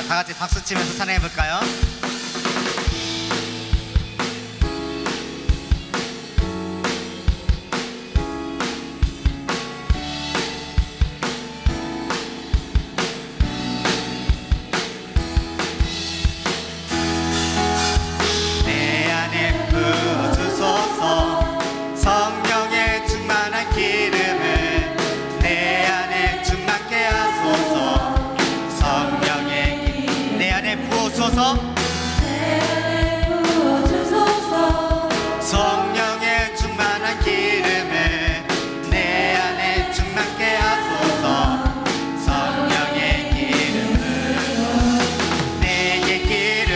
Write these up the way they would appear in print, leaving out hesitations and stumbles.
자, 다 같이 박수 치면서 찬양해 볼까요? 내 안에 부어주소서 성령의 충만한 기름을 내 안에 충만케 하소서 성령의 내 안에 부어주소서 성령의 충만한 기름을 내 안에 충만케 하소서 성령의 기름으로 내게 기름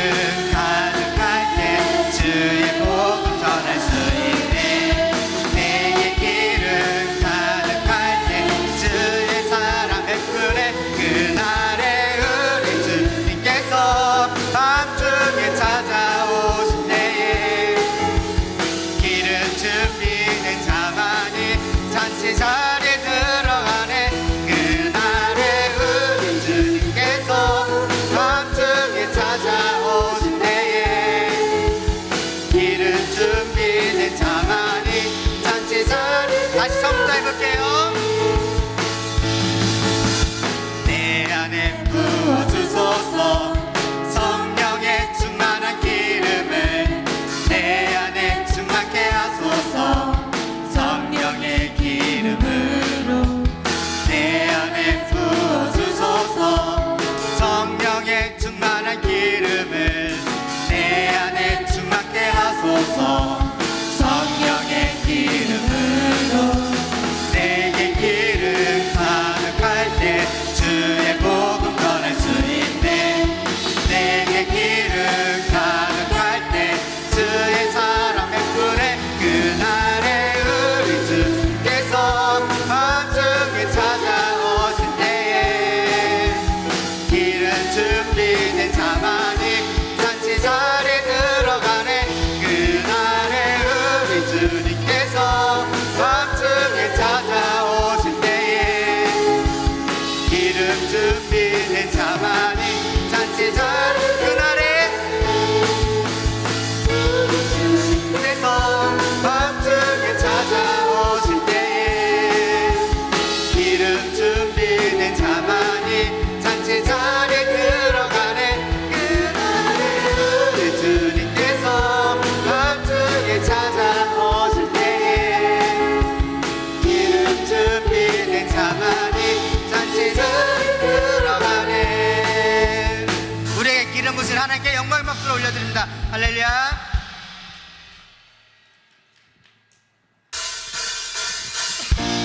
가득할 때 주의 복음 전할 수 있네 내게 기름 가득할 때 주의 사랑 베푸네 그날에 우리 주님께서 밤중에 찾아오신 때에 기름 준비된 자만이 잔치 자리에 들어가네 그날에 우리 주님께서 밤중에 찾아오신 때에 기름 준비된 자만이 잔치 자리에 다시 처음부터 해볼게요 내 안에 부어주소서 성령의 충만한 기름을 내 안에 충만케 하소서 성령의 기름으로 내 안에 부어주소서 성령의 충만한 기름을 내 안에 충만케 하소서 성령의 기름으로 내게 기름 가득할 때 주의 복음 전할 수 있네 내게 기름 가득할 때 주의 사랑 베푸네 그날에 우리 주께서 밤중에 찾아오신 때에 기름 준비된 자만이 잔치 자리에 들어가네 그날에 우리 주님께서 밤중에 찾아오실 때에 기름 준비된 자만이 잔치 자리 그날에 주님께서 밤중에 찾아오실 때에 기름 준비된 자만이 잔치 자리에 들어가네 그날에 우리 주님께서 밤중에 찾아오실 때에 기름 준비된 자만이 잔치 자리에 들어가네 우리에게 기름 부으신 하나님께 영광의 박수를 올려드립니다 할렐루야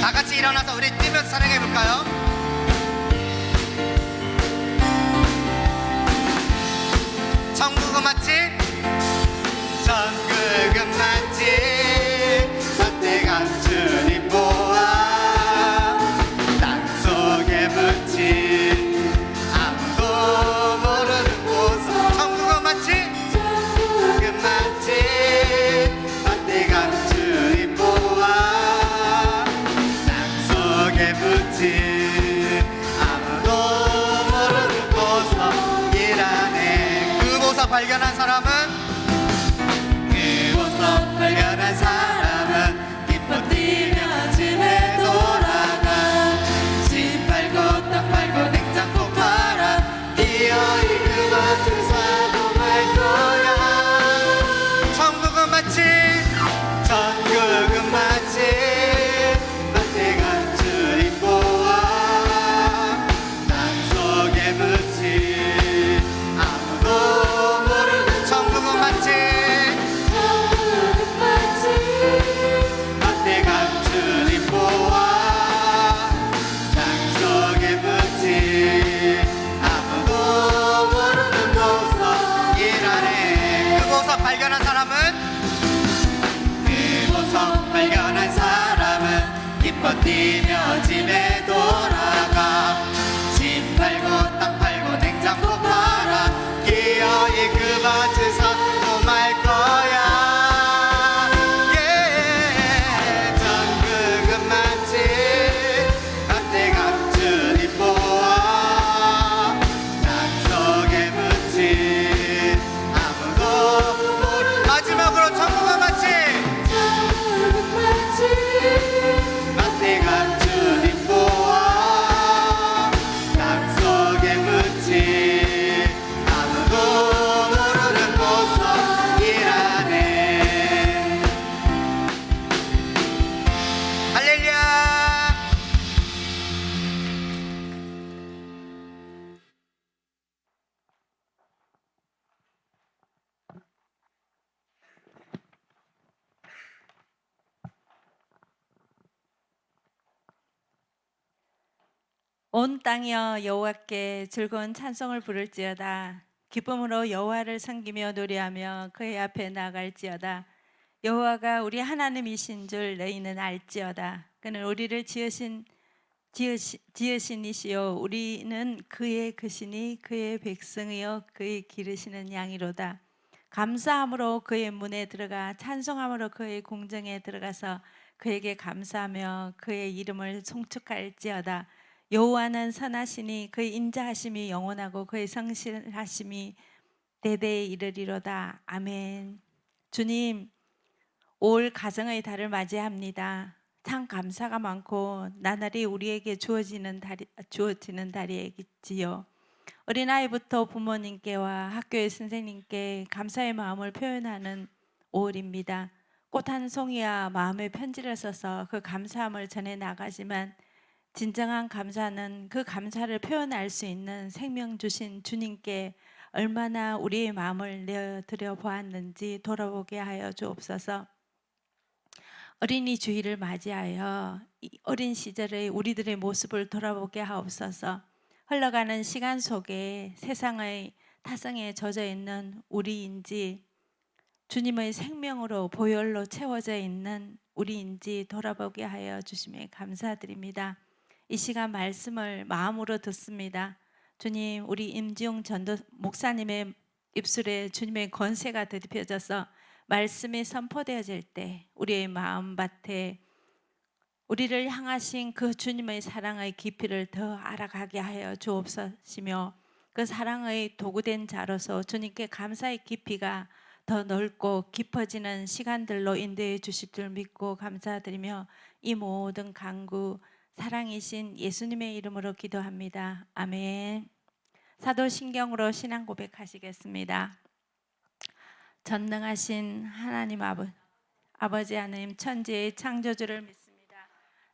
다 같이 일어나서 우리 뛰면서 찬양해 볼까요? 천국은 맛집 천국은 맛집 밭에 간 주님 보아 땅속에 묻힌 아무도 모르는 곳 천국은 맛집 천국은 맛집 밭에 간 주님 보아 땅속에 묻힌 아무도 모르는 보석 일하네 그 보석 발견한 사람은 그 보석 발견한 사람은 기뻐 뛰며 집에 돌아가 집 팔고 땅 팔고 냉장고 팔아 기어이 그 밭을 사고 말 거야 천국은 맛집 천국은 맛집 밭에 간 주님 보아 땅속에 묻힌 아무도 모르는 천국은 온 땅이여 여호와께 즐거운 찬송을 부를지어다. 기쁨으로 여호와를 섬기며 노래하며 그의 앞에 나갈지어다. 여호와가 우리 하나님이신 줄 너희는 알지어다. 그는 우리를 지으신이시요 우리는 그의 것이니 그의 백성이요 그의 기르시는 양이로다. 감사함으로 그의 문에 들어가 찬송함으로 그의 궁정에 들어가서 그에게 감사하며 그의 이름을 송축할지어다. 여호와는 선하시니 그의 인자하심이 영원하고 그의 성실하심이 대대에 이르리로다. 아멘. 주님, 올 가정의 달을 맞이합니다. 참 감사가 많고 나날이 우리에게 주어지는 달이지요. 어린아이부터 부모님께와 학교의 선생님께 감사의 마음을 표현하는 5월입니다. 꽃 한 송이와 마음의 편지를 써서 그 감사함을 전해 나가지만 진정한 감사는 그 감사를 표현할 수 있는 생명 주신 주님께 얼마나 우리의 마음을 내어드려 보았는지 돌아보게 하여 주옵소서. 어린이 주일을 맞이하여 어린 시절의 우리들의 모습을 돌아보게 하옵소서. 흘러가는 시간 속에 세상의 타성에 젖어 있는 우리인지 주님의 생명으로 보혈로 채워져 있는 우리인지 돌아보게 하여 주심에 감사드립니다. 이 시간 말씀을 마음으로 듣습니다. 주님, 우리 임지용 전도 목사님의 입술에 주님의 권세가 드디어져서 말씀이 선포되어질 때 우리의 마음밭에 우리를 향하신 그 주님의 사랑의 깊이를 더 알아가게 하여 주옵소서며 그 사랑의 도구된 자로서 주님께 감사의 깊이가 더 넓고 깊어지는 시간들로 인도해 주실 줄 믿고 감사드리며 이 모든 간구 사랑이신 예수님의 이름으로 기도합니다. 아멘. 사도신경으로 신앙 고백하시겠습니다. 전능하신 하나님 아버지 하나님 천지의 창조주를 믿습니다.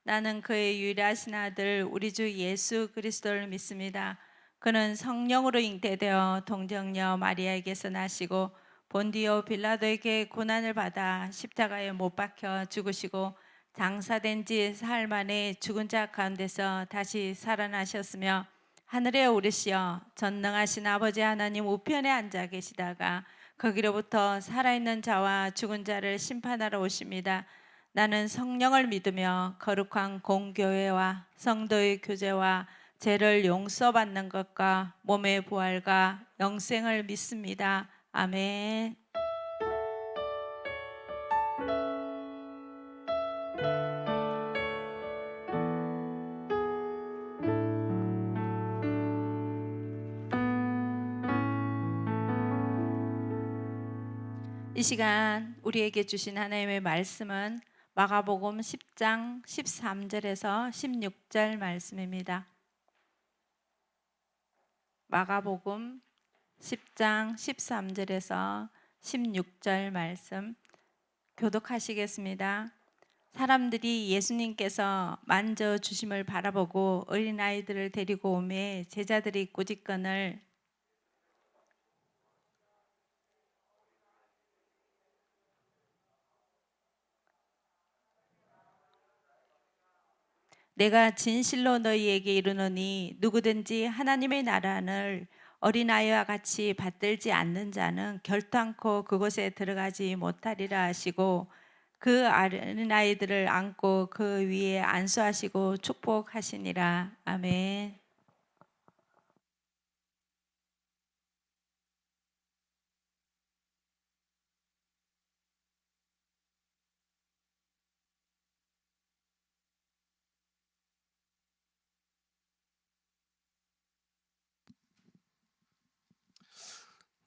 나는 그의 유일하신 아들 우리 주 예수 그리스도를 믿습니다. 그는 성령으로 잉태되어 동정녀 마리아에게서 나시고 본디오 빌라도에게 고난을 받아 십자가에 못 박혀 죽으시고 장사된 지 사흘 만에 죽은 자 가운데서 다시 살아나셨으며 하늘에 오르시어 전능하신 아버지 하나님 우편에 앉아 계시다가 거기로부터 살아있는 자와 죽은 자를 심판하러 오십니다. 나는 성령을 믿으며 거룩한 공교회와 성도의 교제와 죄를 용서받는 것과 몸의 부활과 영생을 믿습니다. 아멘. 이 시간 우리에게 주신 하나님의 말씀은 마가복음 10장 13절에서 16절 말씀입니다. 마가복음 10장 13절에서 16절 말씀 교독하시겠습니다. 사람들이 예수님께서 만져주심을 바라보고 어린아이들을 데리고 오매 제자들이 꾸짖거늘 내가 진실로 너희에게 이르노니 누구든지 하나님의 나라를 어린아이와 같이 받들지 않는 자는 결단코 그곳에 들어가지 못하리라 하시고 그 어린아이들을 안고 그 위에 안수하시고 축복하시니라. 아멘.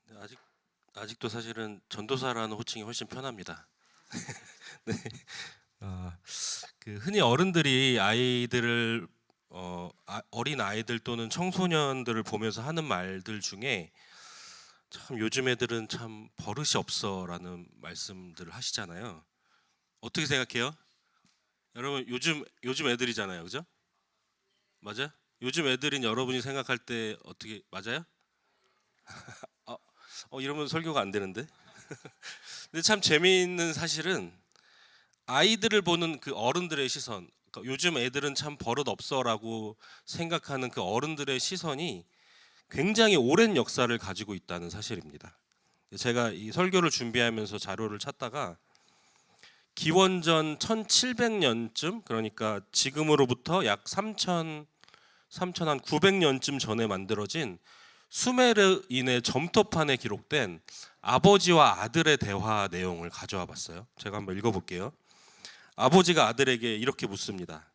네, 아직도 사실은 전도사라는 호칭이 훨씬 편합니다. 네. 어, 그 흔히 어른들이 아이들을 어린 아이들 또는 청소년들을 보면서 하는 말들 중에 참 요즘 애들은 참 버릇이 없어라는 말씀들을 하시잖아요. 어떻게 생각해요? 여러분 요즘 애들이잖아요, 그죠? 맞아? 요즘 애들인 여러분이 생각할 때 어떻게 맞아요? 이러면 설교가 안 되는데. 근데 참 재미있는 사실은 아이들을 보는 그 어른들의 시선, 그러니까 요즘 애들은 참 버릇 없어라고 생각하는 그 어른들의 시선이 굉장히 오랜 역사를 가지고 있다는 사실입니다. 제가 이 설교를 준비하면서 자료를 찾다가 기원전 1700년쯤, 그러니까 지금으로부터 약 3900년쯤 전에 만들어진 수메르인의 점토판에 기록된 아버지와 아들의 대화 내용을 가져와 봤어요. 제가 한번 읽어볼게요. 아버지가 아들에게 이렇게 묻습니다.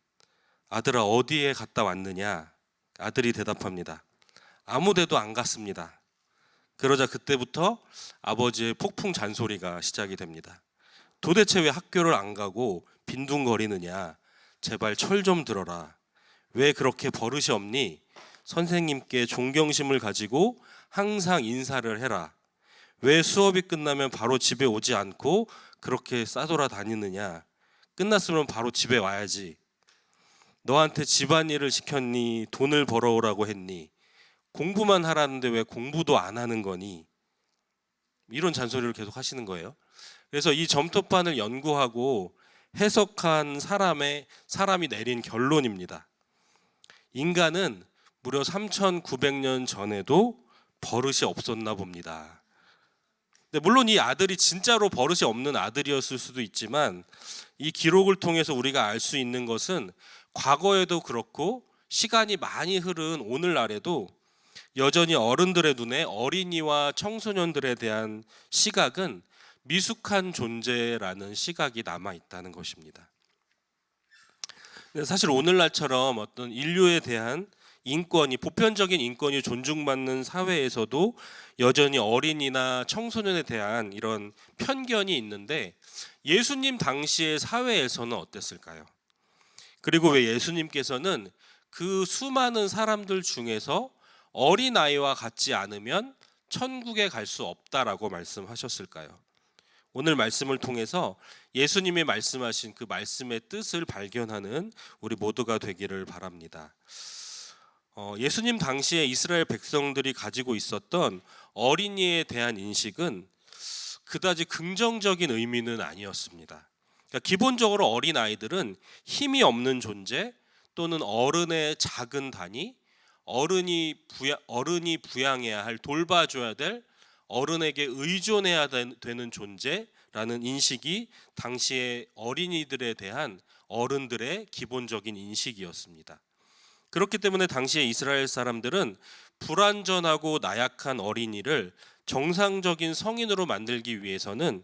아들아, 어디에 갔다 왔느냐? 아들이 대답합니다. 아무 데도 안 갔습니다. 그러자 그때부터 아버지의 폭풍 잔소리가 시작이 됩니다. 도대체 왜 학교를 안 가고 빈둥거리느냐? 제발 철 좀 들어라. 왜 그렇게 버릇이 없니? 선생님께 존경심을 가지고 항상 인사를 해라. 왜 수업이 끝나면 바로 집에 오지 않고 그렇게 싸돌아 다니느냐? 끝났으면 바로 집에 와야지. 너한테 집안일을 시켰니? 돈을 벌어오라고 했니? 공부만 하라는데 왜 공부도 안 하는 거니? 이런 잔소리를 계속 하시는 거예요. 그래서 이 점토판을 연구하고 해석한 사람이 내린 결론입니다. 인간은 무려 3900년 전에도 버릇이 없었나 봅니다. 근데 물론 이 아들이 진짜로 버릇이 없는 아들이었을 수도 있지만 이 기록을 통해서 우리가 알 수 있는 것은 과거에도 그렇고 시간이 많이 흐른 오늘날에도 여전히 어른들의 눈에 어린이와 청소년들에 대한 시각은 미숙한 존재라는 시각이 남아 있다는 것입니다. 사실 오늘날처럼 어떤 인류에 대한 인권이, 보편적인 인권이 존중받는 사회에서도 여전히 어린이나 청소년에 대한 이런 편견이 있는데 예수님 당시의 사회에서는 어땠을까요? 그리고 왜 예수님께서는 그 수많은 사람들 중에서 어린아이와 같지 않으면 천국에 갈 수 없다라고 말씀하셨을까요? 오늘 말씀을 통해서 예수님이 말씀하신 그 말씀의 뜻을 발견하는 우리 모두가 되기를 바랍니다. 예수님 당시에 이스라엘 백성들이 가지고 있었던 어린이에 대한 인식은 그다지 긍정적인 의미는 아니었습니다. 그러니까 기본적으로 어린아이들은 힘이 없는 존재 또는 어른의 작은 단위, 어른이 부양해야 할, 돌봐줘야 될, 어른에게 의존해야 되는 존재라는 인식이 당시의 어린이들에 대한 어른들의 기본적인 인식이었습니다. 그렇기 때문에 당시의 이스라엘 사람들은 불완전하고 나약한 어린이를 정상적인 성인으로 만들기 위해서는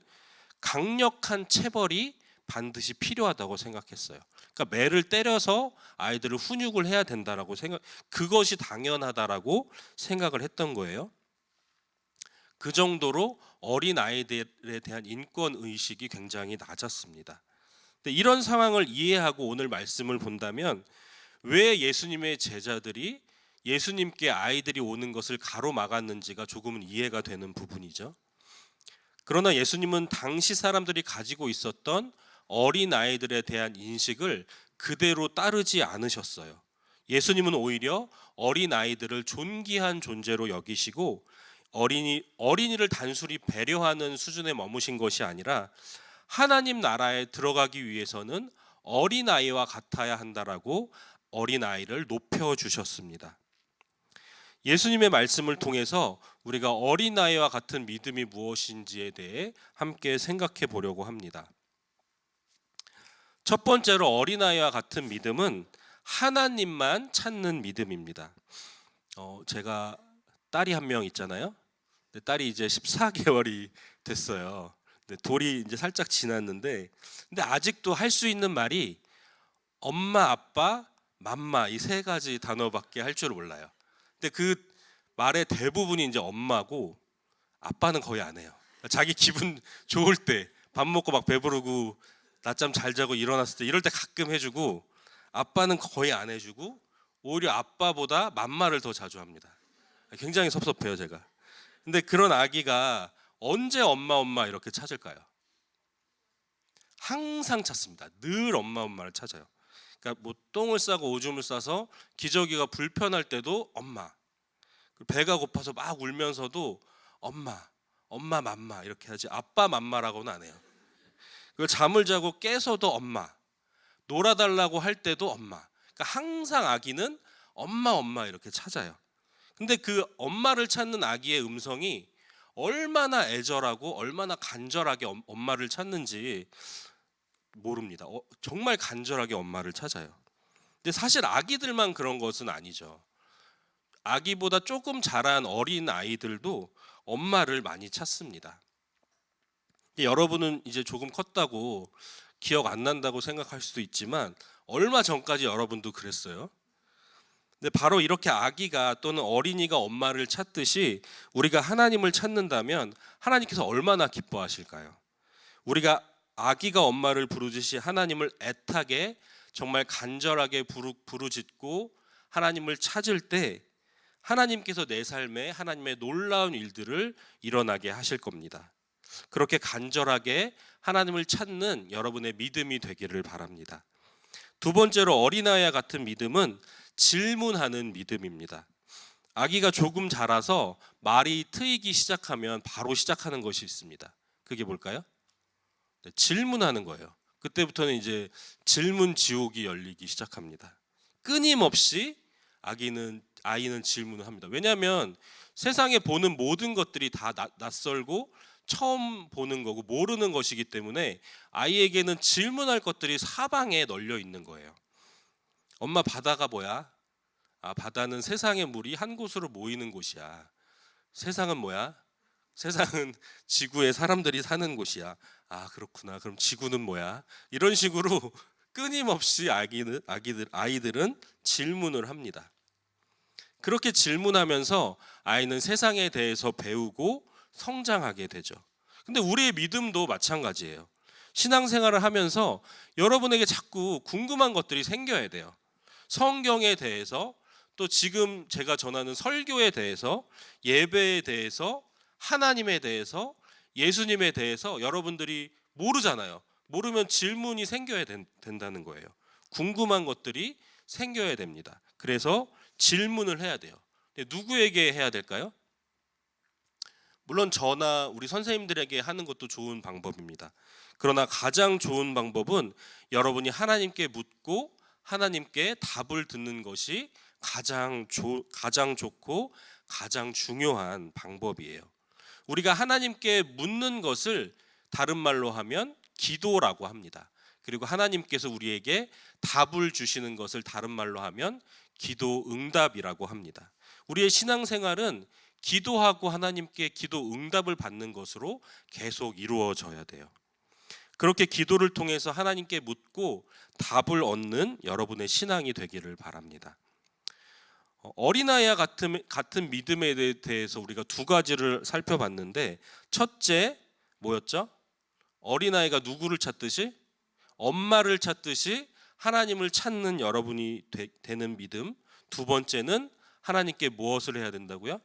강력한 체벌이 반드시 필요하다고 생각했어요. 그러니까 매를 때려서 아이들을 훈육을 해야 된다라고 그것이 당연하다라고 생각을 했던 거예요. 그 정도로 어린 아이들에 대한 인권 의식이 굉장히 낮았습니다. 근데 이런 상황을 이해하고 오늘 말씀을 본다면 왜 예수님의 제자들이 예수님께 아이들이 오는 것을 가로막았는지가 조금은 이해가 되는 부분이죠. 그러나 예수님은 당시 사람들이 가지고 있었던 어린 아이들에 대한 인식을 그대로 따르지 않으셨어요. 예수님은 오히려 어린 아이들을 존귀한 존재로 여기시고 어린이를 단순히 배려하는 수준에 머무신 것이 아니라 하나님 나라에 들어가기 위해서는 어린 아이와 같아야 한다라고 어린 아이를 높여 주셨습니다. 예수님의 말씀을 통해서 우리가 어린 아이와 같은 믿음이 무엇인지에 대해 함께 생각해 보려고 합니다. 첫 번째로 어린 아이와 같은 믿음은 하나님만 찾는 믿음입니다. 제가 딸이 한 명 있잖아요. 딸이 이제 14개월이 됐어요. 돌이 이제 살짝 지났는데, 근데 아직도 할 수 있는 말이 엄마, 아빠, 맘마 이 세 가지 단어밖에 할 줄 몰라요. 근데 그 말의 대부분이 이제 엄마고 아빠는 거의 안 해요. 자기 기분 좋을 때, 밥 먹고 막 배부르고 낮잠 잘 자고 일어났을 때 이럴 때 가끔 해주고, 아빠는 거의 안 해주고 오히려 아빠보다 맘마를 더 자주 합니다. 굉장히 섭섭해요, 제가. 근데 그런 아기가 언제 엄마 이렇게 찾을까요? 항상 찾습니다. 늘 엄마를 찾아요. 그러니까 뭐 똥을 싸고 오줌을 싸서 기저귀가 불편할 때도 엄마, 배가 고파서 막 울면서도 엄마 맘마 이렇게 하지 아빠 맘마라고는 안 해요. 그리고 잠을 자고 깨서도 엄마, 놀아달라고 할 때도 엄마. 그러니까 항상 아기는 엄마 이렇게 찾아요. 근데 그 엄마를 찾는 아기의 음성이 얼마나 애절하고 얼마나 간절하게 엄마를 찾는지 모릅니다. 정말 간절하게 엄마를 찾아요. 근데 사실 아기들만 그런 것은 아니죠. 아기보다 조금 자란 어린 아이들도 엄마를 많이 찾습니다. 여러분은 이제 조금 컸다고 기억 안 난다고 생각할 수도 있지만 얼마 전까지 여러분도 그랬어요. 근데 바로 이렇게 아기가 또는 어린이가 엄마를 찾듯이 우리가 하나님을 찾는다면 하나님께서 얼마나 기뻐하실까요? 우리가 아기가 엄마를 부르듯이 하나님을 애타게 정말 간절하게 부르짖고 하나님을 찾을 때 하나님께서 내 삶에 하나님의 놀라운 일들을 일어나게 하실 겁니다. 그렇게 간절하게 하나님을 찾는 여러분의 믿음이 되기를 바랍니다. 두 번째로 어린아이와 같은 믿음은 질문하는 믿음입니다. 아기가 조금 자라서 말이 트이기 시작하면 바로 시작하는 것이 있습니다. 그게 뭘까요? 네, 질문하는 거예요. 그때부터는 이제 질문 지옥이 열리기 시작합니다. 끊임없이 아이는 질문을 합니다. 왜냐하면 세상에 보는 모든 것들이 다 낯설고 처음 보는 거고 모르는 것이기 때문에 아이에게는 질문할 것들이 사방에 널려 있는 거예요. 엄마, 바다가 뭐야? 아, 바다는 세상의 물이 한 곳으로 모이는 곳이야. 세상은 뭐야? 세상은 지구에 사람들이 사는 곳이야. 아, 그렇구나. 그럼 지구는 뭐야? 이런 식으로 끊임없이 아이들은 질문을 합니다. 그렇게 질문하면서 아이는 세상에 대해서 배우고 성장하게 되죠. 근데 우리의 믿음도 마찬가지예요. 신앙생활을 하면서 여러분에게 자꾸 궁금한 것들이 생겨야 돼요. 성경에 대해서, 또 지금 제가 전하는 설교에 대해서, 예배에 대해서, 하나님에 대해서, 예수님에 대해서 여러분들이 모르잖아요. 모르면 질문이 생겨야 된다는 거예요. 궁금한 것들이 생겨야 됩니다. 그래서 질문을 해야 돼요. 누구에게 해야 될까요? 물론 저나 우리 선생님들에게 하는 것도 좋은 방법입니다. 그러나 가장 좋은 방법은 여러분이 하나님께 묻고 하나님께 답을 듣는 것이 가장 좋고 가장 중요한 방법이에요. 우리가 하나님께 묻는 것을 다른 말로 하면 기도라고 합니다. 그리고 하나님께서 우리에게 답을 주시는 것을 다른 말로 하면 기도 응답이라고 합니다. 우리의 신앙생활은 기도하고 하나님께 기도 응답을 받는 것으로 계속 이루어져야 돼요. 그렇게 기도를 통해서 하나님께 묻고 답을 얻는 여러분의 신앙이 되기를 바랍니다. 어린아이와 같은 믿음에 대해서 우리가 두 가지를 살펴봤는데, 첫째 뭐였죠? 어린아이가 누구를 찾듯이? 엄마를 찾듯이 하나님을 찾는 여러분이 되는 믿음. 두 번째는 하나님께 무엇을 해야 된다고요?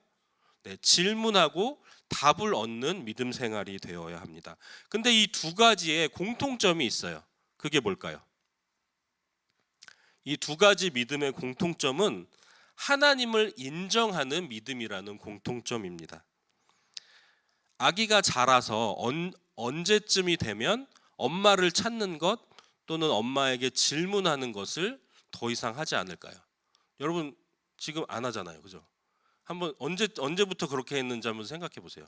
네, 질문하고 답을 얻는 믿음 생활이 되어야 합니다. 근데 이 두 가지에 공통점이 있어요. 그게 뭘까요? 이 두 가지 믿음의 공통점은 하나님을 인정하는 믿음이라는 공통점입니다. 아기가 자라서 언제쯤이 되면 엄마를 찾는 것 또는 엄마에게 질문하는 것을 더 이상 하지 않을까요? 여러분 지금 안 하잖아요, 그죠? 한번 언제부터 그렇게 했는지 한번 생각해 보세요.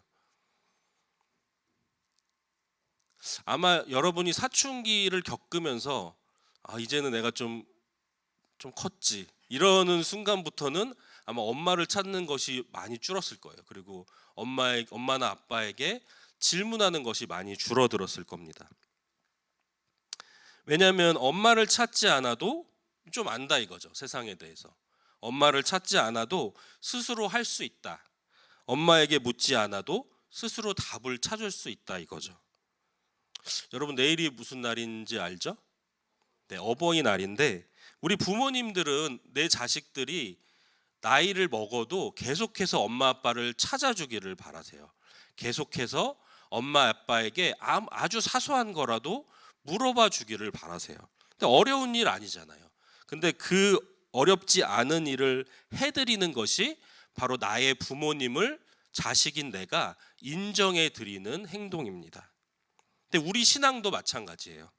아마 여러분이 사춘기를 겪으면서 이제는 내가 좀 컸지 이러는 순간부터는 아마 엄마를 찾는 것이 많이 줄었을 거예요. 그리고 엄마나 아빠에게 질문하는 것이 많이 줄어들었을 겁니다. 왜냐하면 엄마를 찾지 않아도 좀 안다 이거죠. 세상에 대해서. 엄마를 찾지 않아도 스스로 할 수 있다. 엄마에게 묻지 않아도 스스로 답을 찾을 수 있다 이거죠. 여러분 내일이 무슨 날인지 알죠? 네, 어버이날인데 우리 부모님들은 내 자식들이 나이를 먹어도 계속해서 엄마 아빠를 찾아주기를 바라세요. 계속해서 엄마 아빠에게 아주 사소한 거라도 물어봐 주기를 바라세요. 근데 어려운 일 아니잖아요. 근데 그 어렵지 않은 일을 해드리는 것이 바로 나의 부모님을 자식인 내가 인정해 드리는 행동입니다. 근데 우리 신앙도 마찬가지예요.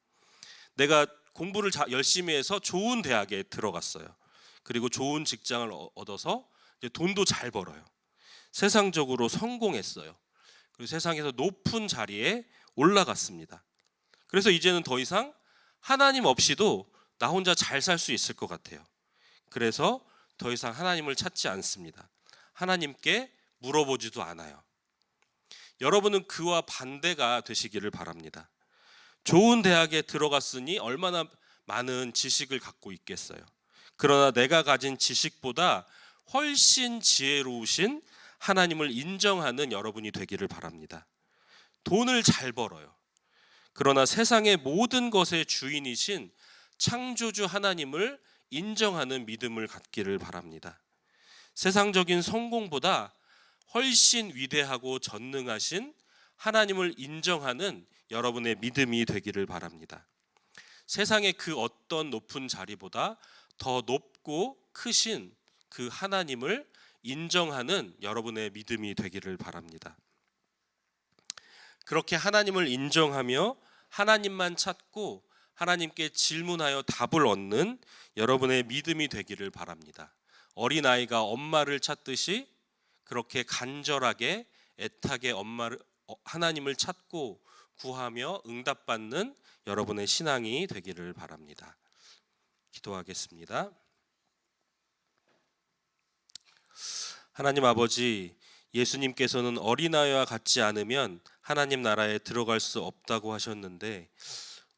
내가 공부를 열심히 해서 좋은 대학에 들어갔어요. 그리고 좋은 직장을 얻어서 이제 돈도 잘 벌어요. 세상적으로 성공했어요. 그리고 세상에서 높은 자리에 올라갔습니다. 그래서 이제는 더 이상 하나님 없이도 나 혼자 잘 살 수 있을 것 같아요. 그래서 더 이상 하나님을 찾지 않습니다. 하나님께 물어보지도 않아요. 여러분은 그와 반대가 되시기를 바랍니다. 좋은 대학에 들어갔으니 얼마나 많은 지식을 갖고 있겠어요. 그러나 내가 가진 지식보다 훨씬 지혜로우신 하나님을 인정하는 여러분이 되기를 바랍니다. 돈을 잘 벌어요. 그러나 세상의 모든 것의 주인이신 창조주 하나님을 인정하는 믿음을 갖기를 바랍니다. 세상적인 성공보다 훨씬 위대하고 전능하신 하나님을 인정하는 여러분의 믿음이 되기를 바랍니다. 세상의 그 어떤 높은 자리보다 더 높고 크신 그 하나님을 인정하는 여러분의 믿음이 되기를 바랍니다. 그렇게 하나님을 인정하며 하나님만 찾고 하나님께 질문하여 답을 얻는 여러분의 믿음이 되기를 바랍니다. 어린아이가 엄마를 찾듯이 그렇게 간절하게 애타게 하나님을 찾고 구하며 응답받는 여러분의 신앙이 되기를 바랍니다. 기도하겠습니다. 하나님 아버지, 예수님께서는 어린아이와 같지 않으면 하나님 나라에 들어갈 수 없다고 하셨는데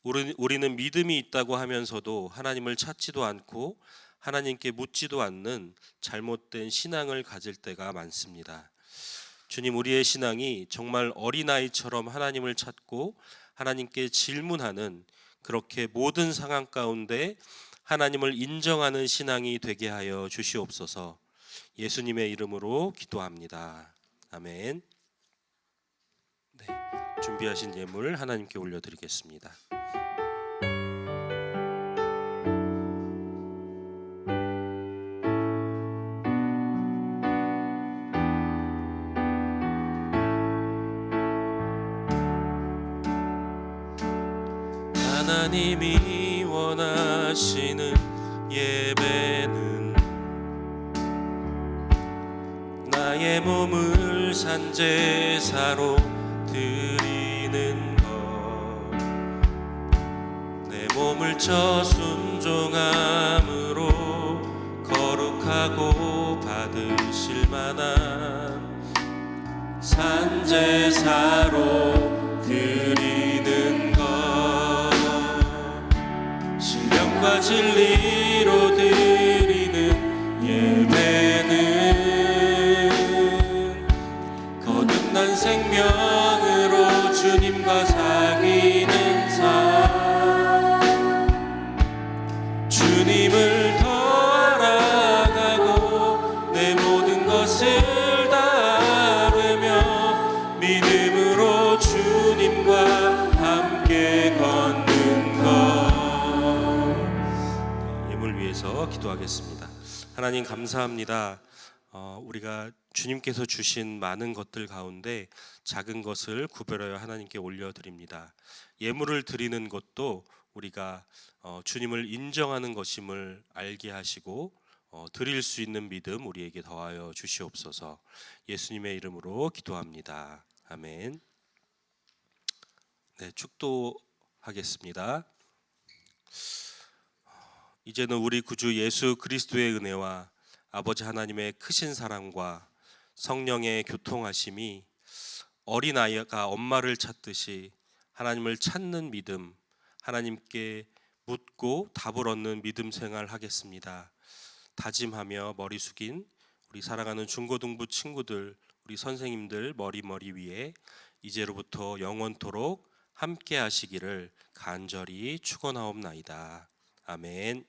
우리는 믿음이 있다고 하면서도 하나님을 찾지도 않고 하나님께 묻지도 않는 잘못된 신앙을 가질 때가 많습니다. 주님, 우리의 신앙이 정말 어린아이처럼 하나님을 찾고 하나님께 질문하는, 그렇게 모든 상황 가운데 하나님을 인정하는 신앙이 되게 하여 주시옵소서. 예수님의 이름으로 기도합니다. 아멘. 네, 준비하신 예물 하나님께 올려드리겠습니다. 하나님이 원하시는 예배는 나의 몸을 산제사로 드리는 것, 내 몸을 쳐 순종함으로 거룩하고 받으실 만한 산제사로 드리는 것, 신령과 진리로 드리는 예배는 거듭난 생명으로 주님과 사귀는 삶, 주님을 더 알아가고 내 모든 것을 다루며 믿음으로 주님과 함께 걷는 것. 예물 위해서 기도하겠습니다. 하나님 감사합니다. 우리가 주님께서 주신 많은 것들 가운데 작은 것을 구별하여 하나님께 올려드립니다. 예물을 드리는 것도 우리가 주님을 인정하는 것임을 알게 하시고 드릴 수 있는 믿음 우리에게 더하여 주시옵소서. 예수님의 이름으로 기도합니다. 아멘. 네, 축도하겠습니다. 이제는 우리 구주 예수 그리스도의 은혜와 아버지 하나님의 크신 사랑과 성령의 교통하심이 어린아이가 엄마를 찾듯이 하나님을 찾는 믿음, 하나님께 묻고 답을 얻는 믿음 생활 하겠습니다. 다짐하며 머리 숙인 우리 사랑하는 중고등부 친구들, 우리 선생님들 머리 위에 이제로부터 영원토록 함께 하시기를 간절히 축원하옵나이다. 아멘.